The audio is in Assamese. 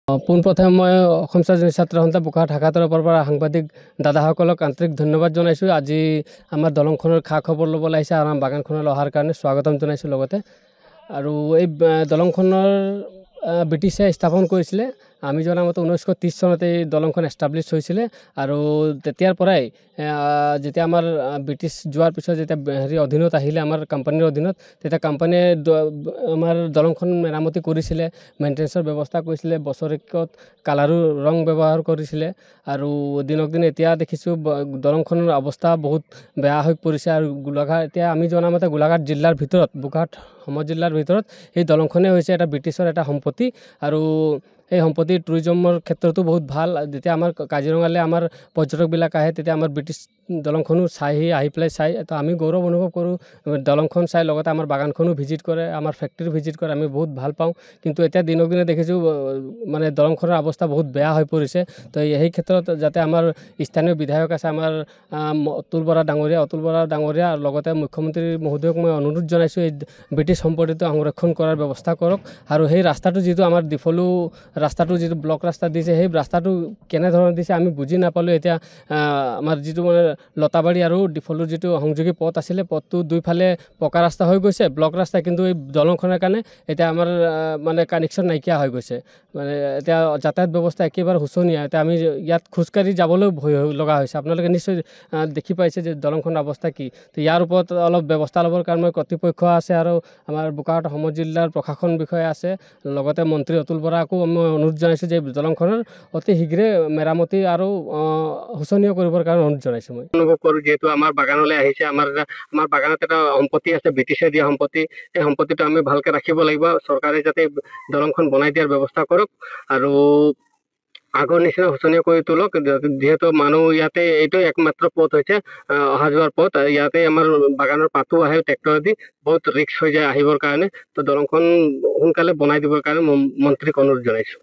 পোনপ্ৰথমে মই অসম স্বাধীন ছাত্ৰ সন্থা বোকাখাট শাখাৰ তৰফৰ পৰা সাংবাদিক দাদাসকলক আন্তৰিক ধন্যবাদ জনাইছোঁ। আজি আমাৰ দলংখনৰ খা খবৰ ল'বলৈ আহিছে আৰু আমাৰ বাগানখনলৈ অহাৰ কাৰণে স্বাগতম জনাইছোঁ। লগতে আৰু এই দলংখনৰ ব্ৰিটিছে স্থাপন কৰিছিলে। আমি জনা মতে 1930 চনতে এই দলংখন এষ্টাব্লিছ হৈছিলে আৰু তেতিয়াৰ পৰাই যেতিয়া আমাৰ ব্ৰিটিছ যোৱাৰ পিছত যেতিয়া অধীনত আহিলে, আমাৰ কোম্পানীৰ অধীনত, তেতিয়া কোম্পানীয়ে আমাৰ দলংখন মেৰামতি কৰিছিলে, মেইনটেনেঞ্চৰ ব্যৱস্থা কৰিছিলে, বছৰেকত কালাৰো ৰং ব্যৱহাৰ কৰিছিলে। আৰু দিনক দিনে এতিয়া দেখিছোঁ দলংখনৰ অৱস্থা বহুত বেয়া হৈ পৰিছে। আৰু গোলাঘাট, এতিয়া আমি জনামতে গোলাঘাট জিলাৰ ভিতৰত, বোকাখাট সমজিল্লাৰ ভিতৰত এই দলংখনেই হৈছে এটা ব্ৰিটিছৰ এটা সম্পত্তি। আৰু এই সম্পত্তি টুৰিজমৰ ক্ষেত্ৰতো বহুত ভাল। যেতিয়া আমাৰ কাজিৰঙালৈ আমাৰ পৰ্যটকবিলাক আহে, তেতিয়া আমাৰ ব্ৰিটিছ দলংখনো আহি পেলাই চাই, তো আমি গৌৰৱ অনুভৱ কৰোঁ দলংখন চাই। লগতে আমাৰ বাগানখনো ভিজিট কৰে, আমাৰ ফেক্টৰী ভিজিট কৰে, আমি বহুত ভাল পাওঁ। কিন্তু এতিয়া দিনক দিনে দেখিছোঁ মানে দলংখনৰ অৱস্থা বহুত বেয়া হৈ পৰিছে। তো সেই ক্ষেত্ৰত যাতে আমাৰ স্থানীয় বিধায়ক আছে, আমাৰ অতুল বৰা ডাঙৰীয়া, লগতে মুখ্যমন্ত্ৰী মহোদয়ক মই অনুৰোধ জনাইছোঁ এই ব্ৰিটিছ সম্পত্তিটো সংৰক্ষণ কৰাৰ ব্যৱস্থা কৰক। আৰু সেই ৰাস্তাটো যিটো আমাৰ ডিফলো ৰাস্তাটো যিটো ব্লক ৰাস্তা দিছে, সেই ৰাস্তাটো কেনেধৰণে দিছে আমি বুজি নাপালোঁ। এতিয়া আমাৰ যিটো মানে লতাবাৰী আৰু ডিফলুৰ যিটো সংযোগী পথ আছিলে, পথটো দুইফালে পকা ৰাস্তা হৈ গৈছে, ব্লক ৰাস্তা, কিন্তু এই দলংখনৰ কাৰণে এতিয়া আমাৰ মানে কানেকশ্যন নাইকিয়া হৈ গৈছে। মানে এতিয়া যাতায়াত ব্যৱস্থা একেবাৰে শোচনীয়। এতিয়া আমি ইয়াত খোজকাঢ়ি যাবলৈও ভয় লগা হৈছে। আপোনালোকে নিশ্চয় দেখি পাইছে যে দলংখনৰ অৱস্থা কি। তো ইয়াৰ ওপৰত অলপ ব্যৱস্থা ল'বৰ কাৰণে কৰ্তৃপক্ষ আছে আৰু আমাৰ বোকাখাট সমজিল্লাৰ প্ৰশাসন বিষয়া আছে, লগতে মন্ত্ৰী অতুল বৰাকো মই অনুৰোধ জনাইছোঁ যে দলংখনৰ অতি শীঘ্ৰে মেৰামতি আৰু শোচনীয় কৰিবৰ কাৰণে অনুৰোধ জনাইছোঁ। মই অনুভৱ কৰোঁ যিহেতু আমাৰ বাগানলৈ আহিছে, আমাৰ বাগানত এটা সম্পত্তি আছে, ব্ৰিটিছে দিয়া সম্পত্তি। সেই সম্পত্তিটো আমি ভালকৈ ৰাখিব লাগিব। চৰকাৰে যাতে দলংখন বনাই দিয়াৰ ব্যৱস্থা কৰক আৰু আগৰ নিচিনা শোচনীয় কৰি তোলক। যিহেতু মানুহ ইয়াতে এইটো একমাত্ৰ পথ হৈছে অহা যোৱাৰ পথ। ইয়াতে আমাৰ বাগানৰ পাতো আহে ট্ৰেক্টৰেদি, বহুত ৰিক্স হৈ যায় আহিবৰ কাৰণে। তো দলংখন সোনকালে বনাই দিবৰ কাৰণে মন্ত্ৰীক অনুৰোধ জনাইছোঁ।